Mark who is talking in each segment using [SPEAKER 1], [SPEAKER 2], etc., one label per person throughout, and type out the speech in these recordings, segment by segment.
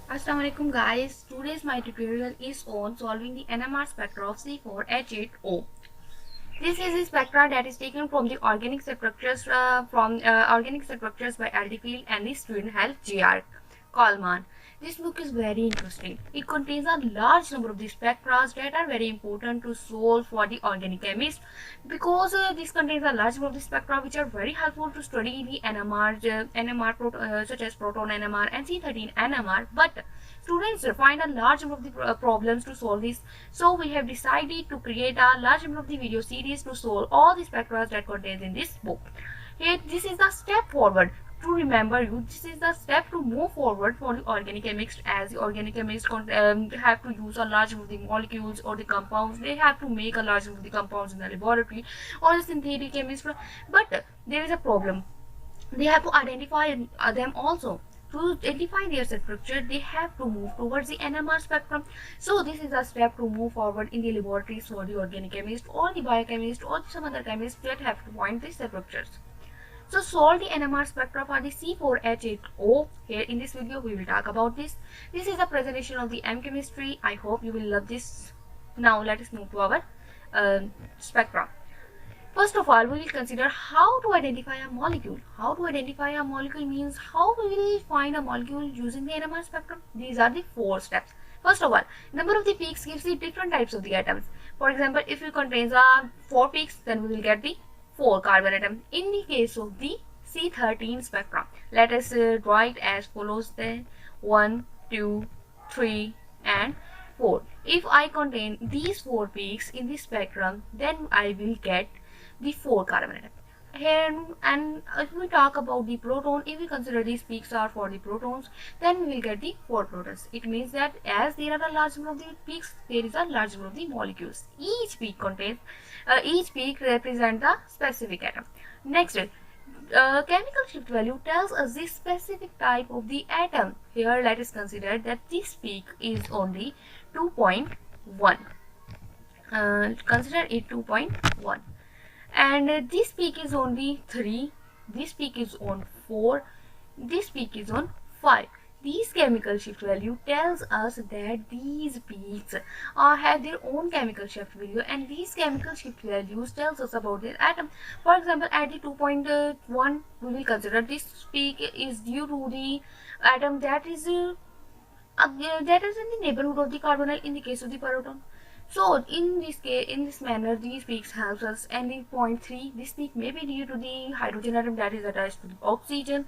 [SPEAKER 1] Assalamualaikum guys, today's my tutorial is on solving the NMR spectra of C4H8O. This is a spectra that is taken from the organic structures by Aldefield and the student health J.R. Coleman. This book is very interesting. It contains a large number of the spectra that are very important to solve for the organic chemist because this contains a large number of the spectra which are very helpful to study the NMR, such as proton NMR and C13 NMR. But students find a large number of the problems to solve this, so we have decided to create a large number of the video series to solve all the spectra that contains in this book. Here, this is the step forward to remember you. This is the step to move forward for the organic chemist, as the organic chemists have to use a large number of the molecules or the compounds. They have to make a large number of the compounds in the laboratory, or the synthetic chemist. But there is a problem. They have to identify them also. To identify their structure, they have to move towards the NMR spectrum. So this is a step to move forward in the laboratories for the organic chemist or the biochemist or some other chemists that have to find the structures. So solve the NMR spectra for the C4H8O. Here in this video we will talk about this. This is a presentation of the M chemistry. I hope you will love this. Now let us move to our spectra. First of all, we will consider how to identify a molecule. How to identify a molecule means how we will find a molecule using the NMR spectrum. These are the 4 steps. First of all, number of the peaks gives the different types of the atoms. For example, if it contains 4 peaks, then we will get the 4 carbon atom. In the case of the C13 spectrum, let us draw it as follows: then 1, 2, 3 and 4. If I contain these 4 peaks in the spectrum, then I will get the 4 carbon atom. Here, and if we talk about the proton, if we consider these peaks are for the protons, then we will get the 4 protons. It means that as there are a large number of the peaks, there is a large number of the molecules. Each peak represents a specific atom. Next, chemical shift value tells us the specific type of the atom. Here let us consider that this peak is only 2.1. Consider it 2.1. And this peak is only 3, this peak is on 4, this peak is on 5. These chemical shift value tells us that these peaks have their own chemical shift value, and these chemical shift values tells us about their atom. For example, at the 2.1, we will consider this peak is due to the atom that is in the neighborhood of the carbonyl in the case of the proton. So in this case, in this manner, these peaks helps us. And in 0.3, this peak may be due to the hydrogen atom that is attached to the oxygen.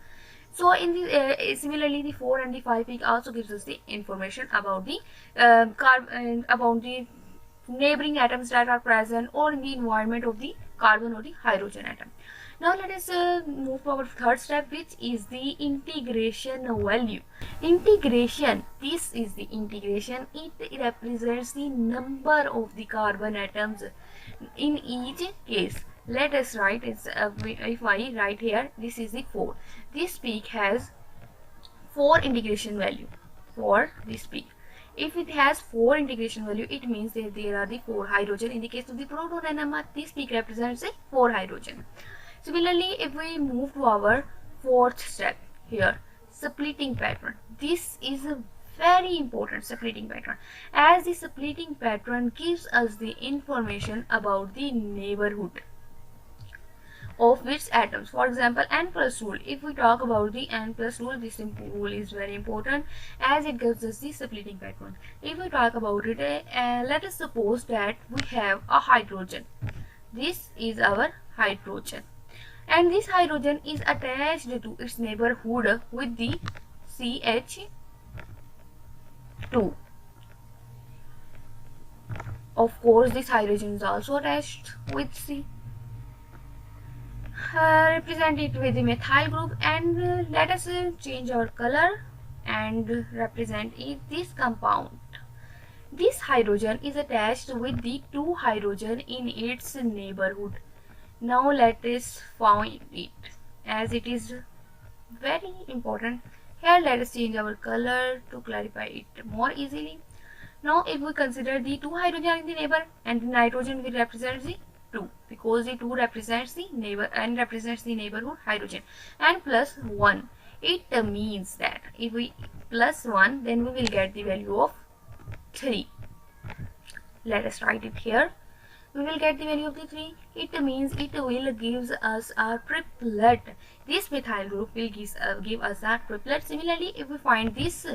[SPEAKER 1] So in the similarly, the 4 and the 5 peak also gives us the information about the about the neighboring atoms that are present or in the environment of the carbon or the hydrogen atom. Now let us move to our third step, which is the integration value. Integration, this is the integration. It represents the number of the carbon atoms in each case. Let us write it. If I write here, this is the 4. This peak has 4 integration value for this peak. If it has 4 integration value, it means that there are the 4 hydrogen. In the case of the proton NMR, this peak represents a 4 hydrogen. Similarly, if we move to our fourth step here, splitting pattern. This is a very important splitting pattern, as the splitting pattern gives us the information about the neighborhood of which atoms. For example, N plus rule. If we talk about the N plus rule, this rule is very important as it gives us the splitting pattern. If we talk about it, let us suppose that we have a hydrogen. This is our hydrogen, and this hydrogen is attached to its neighborhood with the CH2. Of course, this hydrogen is also attached with C. Represent it with the methyl group, and let us change our color and represent it this compound. This hydrogen is attached with the 2 hydrogen in its neighborhood. Now let us find it, as it is very important. Here let us change our color to clarify it more easily. Now if we consider the 2 hydrogen in the neighbor, and the nitrogen will represent the 2, because the 2 represents the neighbor and represents the neighborhood hydrogen, and plus 1. It means that if we plus 1, then we will get the value of 3. Let us write it here. We will get the value of the 3. It means it will gives us a triplet. This methyl group will give us a triplet. Similarly, if we find this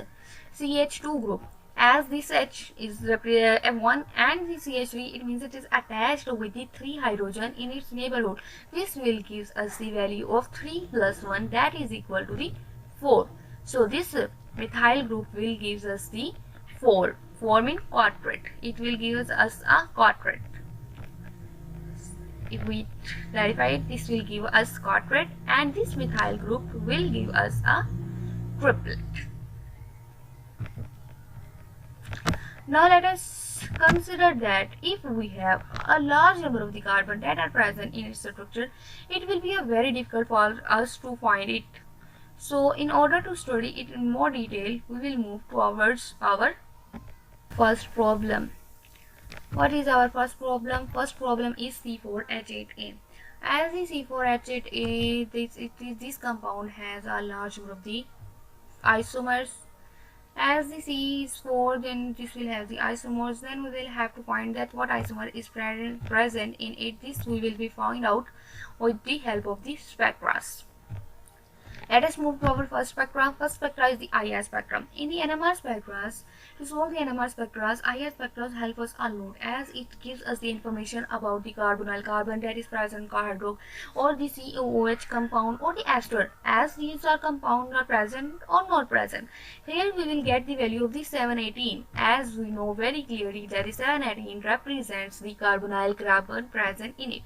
[SPEAKER 1] CH2 group, as this H is F1 and the CH3, it means it is attached with the 3 hydrogen in its neighborhood. This will give us the value of 3 plus 1, that is equal to the 4. So this methyl group will give us the 4. 4 means quartet. It will give us a quartet. If we clarify it, this will give us quartet, and this methyl group will give us a triplet. Now let us consider that if we have a large number of the carbon that are present in its structure, it will be very difficult for us to find it. So in order to study it in more detail, we will move towards our first problem. What is our first problem? First problem is C4H8A. As the C4H8A, this compound has a large number of the isomers. As the C is 4, then this will have the isomers. Then we will have to find that what isomer is present in it. This we will be found out with the help of the spectra. Let us move to our first spectra. First spectra is the IR spectrum. In the NMR spectra, to solve the NMR spectra, IR spectra help us a lot, as it gives us the information about the carbonyl carbon that is present in hydrogen, or the COOH compound, or the ester, as these are compounds are present or not present. Here we will get the value of the 718, as we know very clearly that the 718 represents the carbonyl carbon present in it.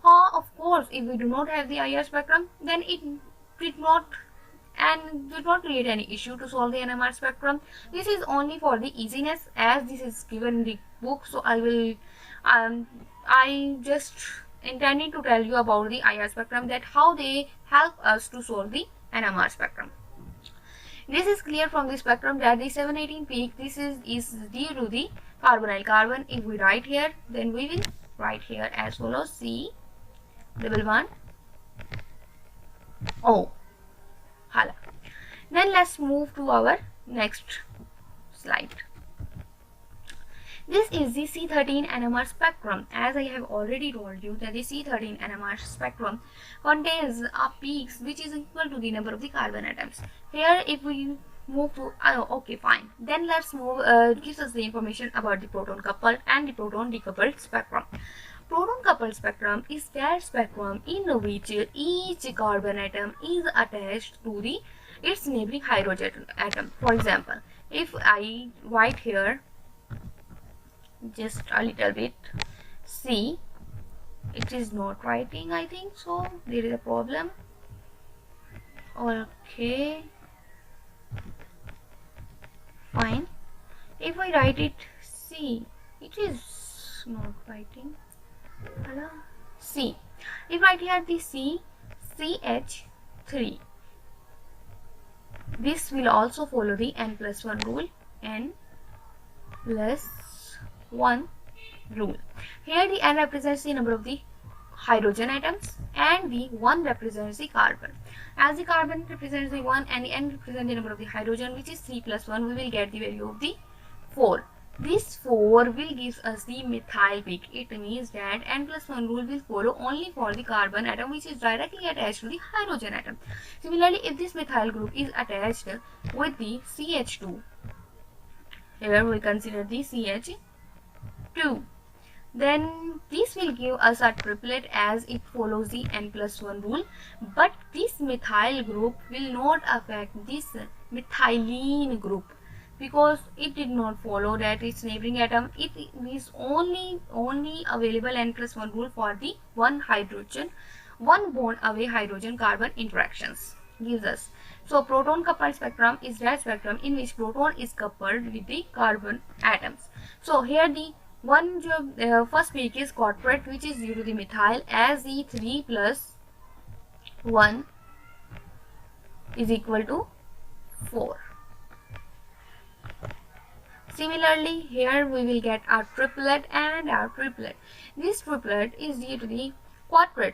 [SPEAKER 1] Of course, if we do not have the IR spectrum, then it did not create any issue to solve the NMR spectrum. This is only for the easiness, as this is given in the book, so I just intending to tell you about the IR spectrum, that how they help us to solve the NMR spectrum. This is clear from the spectrum that the 718 peak, this is due to the carbonyl carbon. If we write here, then we will write here as follows: C double one O. Hala. Then let's move to our next slide. This is the C13 NMR spectrum. As I have already told you that the C13 NMR spectrum contains a peaks which is equal to the number of the carbon atoms. Here if we move to okay, fine, then let's move gives us the information about the proton coupled and the proton decoupled spectrum. Proton coupled spectrum is that spectrum in which each carbon atom is attached to its neighboring hydrogen atom. For example, if I write here just a little bit C, it is not writing, I think so, there is a problem. Okay, fine. If I write it C, it is not writing. Hello? C. If I write here the C, CH3, this will also follow the n plus 1 rule. N plus 1 rule. Here the n represents the number of the hydrogen atoms and the 1 represents the carbon. As the carbon represents the 1 and the n represents the number of the hydrogen, which is 3 plus 1, we will get the value of the 4. This 4 will give us the methyl peak. It means that n plus 1 rule will follow only for the carbon atom which is directly attached to the hydrogen atom. Similarly, if this methyl group is attached with the CH2, here we consider the CH2, then this will give us a triplet as it follows the n plus 1 rule. But this methyl group will not affect this methylene group, because it did not follow that its neighboring atom. It is only available n plus 1 rule for the one bond away hydrogen carbon interactions gives us. So proton coupled spectrum is that spectrum in which proton is coupled with the carbon atoms. So here the first peak is quartet, which is due to the methyl, as the 3 plus 1 is equal to 4. Similarly, here we will get our triplet and our triplet. This triplet is due to the quartet.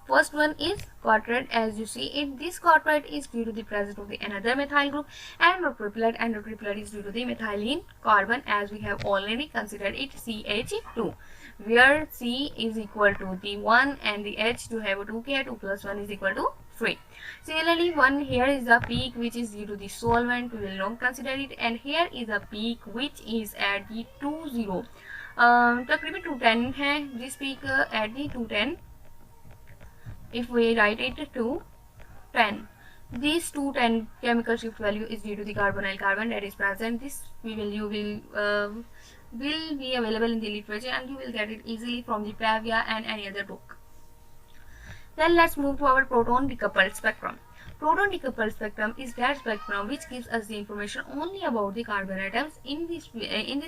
[SPEAKER 1] First one is quadruplet. As you see it, this quadruplet is due to the presence of the another methyl group, and triplet, and triplet is due to the methylene carbon, as we have already considered it CH2, where C is equal to the 1 and the H to have a 2K, 2 plus 1 is equal to 3. Similarly, one here is the peak which is due to the solvent, we will not consider it, and here is a peak which is at the 20 तकरीबन 210 है this peak at the 210. If we write it to 10, this 210 chemical shift value is due to the carbonyl carbon that is present. This value will be available in the literature, and you will get it easily from the Pavia and any other book. Then let's move to our proton decoupled spectrum. Proton decoupled spectrum is that spectrum which gives us the information only about the carbon atoms. In this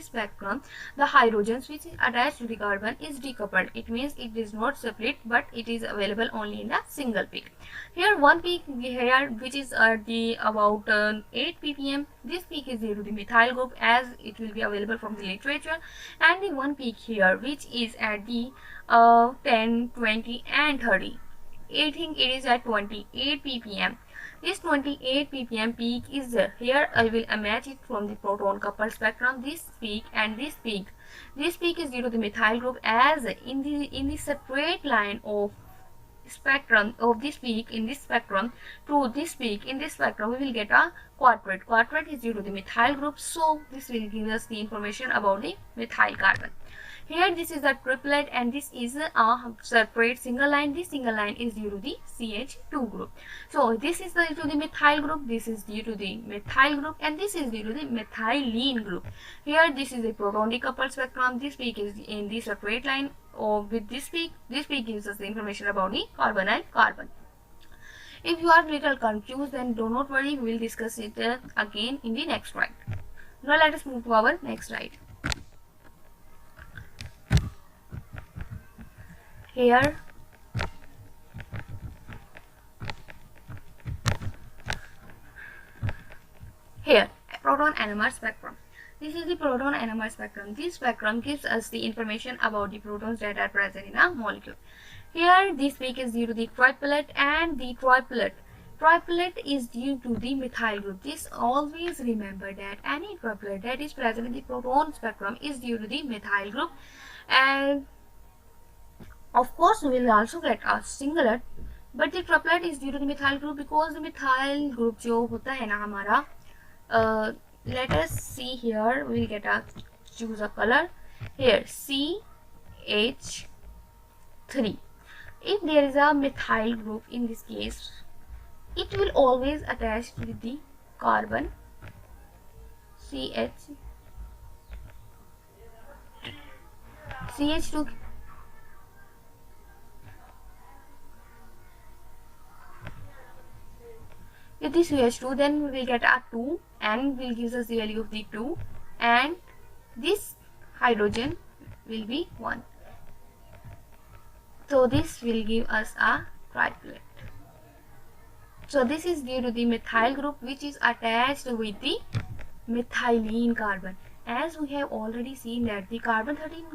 [SPEAKER 1] spectrum, the hydrogens which is attached to the carbon is decoupled. It means it is not split, but it is available only in the single peak. Here one peak here which is at the about 8 ppm. This peak is due to the methyl group, as it will be available from the literature, and the one peak here which is at the 10, 20 and 30. I think it is at 28 ppm. This 28 ppm peak is here. I will match it from the proton coupled spectrum. This peak and this peak. This peak is due to the methyl group, as in the straight line of spectrum of this peak in this spectrum to this peak in this spectrum, we will get a quadruplet. Quadruplet is due to the methyl group, so this will give us the information about the methyl carbon. Here this is a triplet, and this is a separate single line. This single line is due to the CH2 group. So this is due to the methyl group, this is due to the methyl group, and this is due to the methylene group. Here this is a proton decoupled spectrum. This peak is in the separate line with this peak. This peak gives us the information about the carbonyl carbon. If you are little confused, then do not worry, we will discuss it again in the next slide. Now let us move to our next slide. Here proton NMR spectrum. This is the proton NMR spectrum. This spectrum gives us the information about the protons that are present in a molecule. Here this peak is due to the triplet, and the triplet is due to the methyl group. This always remember that any triplet that is present in the proton spectrum is due to the methyl group, and of course we will also get a singlet, but the triplet is due to the methyl group because the methyl group जो होता है ना हमारा, let us see here, we will get a choose a color here CH3. If there is a methyl group in this case, it will always attach with the carbon CH2. With this CH2, then we will get a 2, and will gives us the value of the 2, and this hydrogen will be 1. So this will give us a triplet. So this is due to the methyl group which is attached with the methylene carbon. As we have already seen that the carbon 13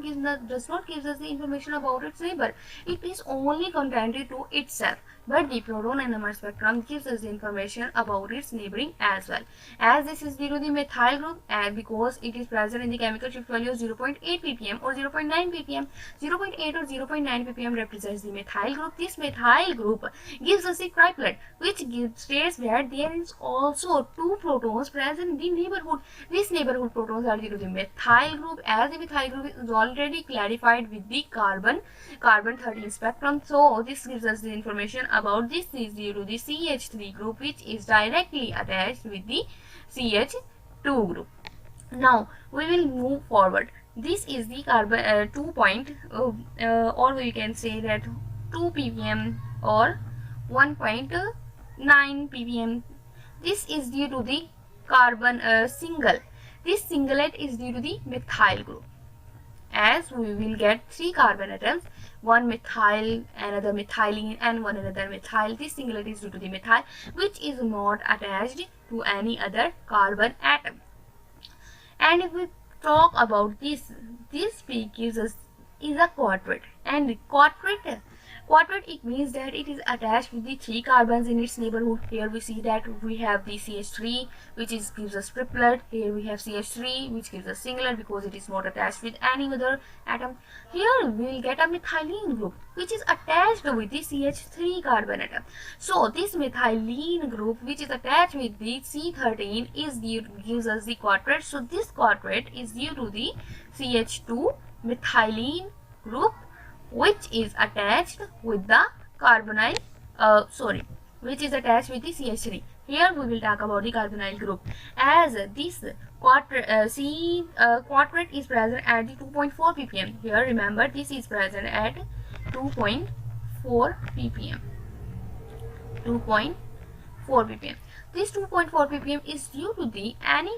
[SPEAKER 1] does not give us the information about its neighbor. It is only contented to itself. But the proton NMR spectrum gives us the information about its neighboring as well. As this is due to the methyl group, and because it is present in the chemical shift value of 0.8 ppm or 0.9 ppm, 0.8 or 0.9 ppm represents the methyl group. This methyl group gives us a triplet, which states that there is also 2 protons present in the neighborhood. These neighborhood protons are due to the methyl group, as the methyl group is already clarified with the carbon 13 spectrum. So this gives us the information about this is due to the CH3 group, which is directly attached with the CH2 group. Now we will move forward. This is the carbon 2 point, or we can say that 2 ppm or 1.9 ppm. This is due to the carbon single. This singlet is due to the methyl group, as we will get 3 carbon atoms, one methyl, another methylene, and one another methyl. This singlet is due to the methyl, which is not attached to any other carbon atom. And if we talk about this peak is a quadruplet, and quadruplet Quadrate, it means that it is attached with the 3 carbons in its neighborhood. Here we see that we have the CH3 which gives us triplet. Here we have CH3 which gives us singlet because it is not attached with any other atom. Here we will get a methylene group which is attached with the CH3 carbon atom. So this methylene group which is attached with the C13 gives us the quadrate. So this quadrate is due to the CH2 methylene group which is attached with the carbonyl which is attached with the CH3. Here we will talk about the carbonyl group, as this quadrate is present at the 2.4 ppm. Here remember, this is present at 2.4 ppm. 2.4 ppm. This 2.4 ppm is due to the any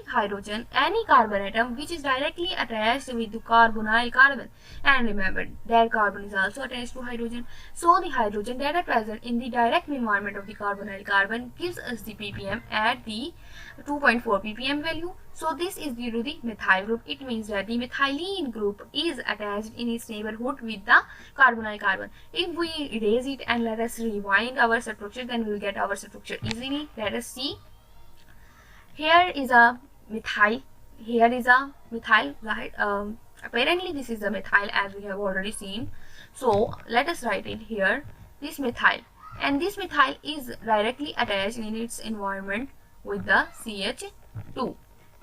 [SPEAKER 1] carbon atom which is directly attached with the carbonyl carbon. And remember that carbon is also attached to hydrogen. So the hydrogen that are present in the direct environment of the carbonyl carbon gives us the ppm at the 2.4 ppm value. So this is due to the methyl group. It means that the methylene group is attached in its neighborhood with the carbonyl carbon. If we erase it and let us rewind our structure, then we will get our structure easily. Let us see. Here is a methyl. Here is a methyl, right? Apparently this is a methyl, as we have already seen. So let us write it here. This methyl, and this methyl is directly attached in its environment with the CH2,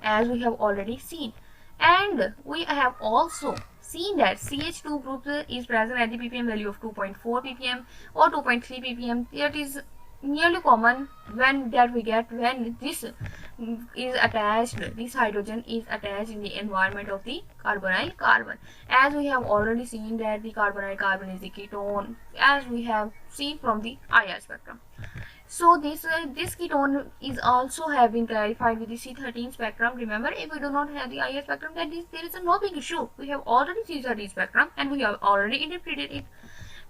[SPEAKER 1] as we have already seen. And we have also seen that CH2 group is present at the ppm value of 2.4 ppm or 2.3 ppm. That is nearly common when we get when this is attached, this hydrogen is attached in the environment of the carbonyl carbon. As we have already seen that the carbonyl carbon is the ketone, as we have seen from the IR spectrum. So this ketone is also have been clarified with the C13 spectrum. Remember, if we do not have the IR spectrum, then there is no big issue. We have already C13 spectrum and we have already interpreted it.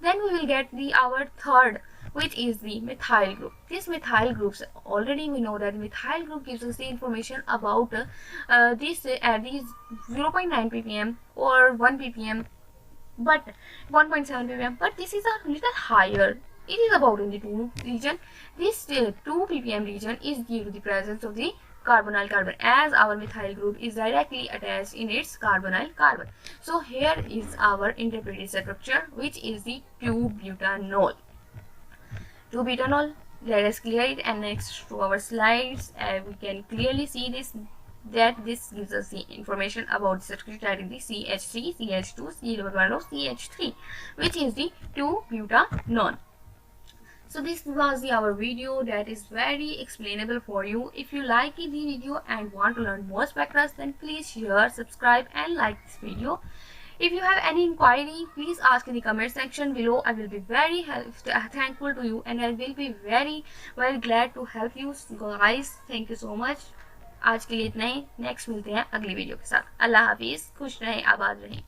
[SPEAKER 1] Then we will get our third, which is the methyl group. This methyl groups, already we know that methyl group gives us the information about these 0.9 ppm or 1 ppm, but 1.7 ppm, but this is a little higher. It is about in the 2 region. This 2 ppm region is due to the presence of the carbonyl carbon, as our methyl group is directly attached in its carbonyl carbon. So here is our interpreted structure, which is the 2-butanol. 2-butanol. Let us clear it, and next to our slides we can clearly see this gives us the information about the structure, that is the CH3, CH2, CH3, which is the 2-butanol. So this was our video that is very explainable for you. If you like the video and want to learn more spectra, then please share, subscribe and like this video. If you have any inquiry, please ask in the comment section below. I will be very thankful to you, and I will be very glad to help you guys. Thank you so much. आज के लिए इतना ही. Next मिलते हैं अगली video के साथ. अल्लाह हाफिज. खुश रहें, आबाद रहें.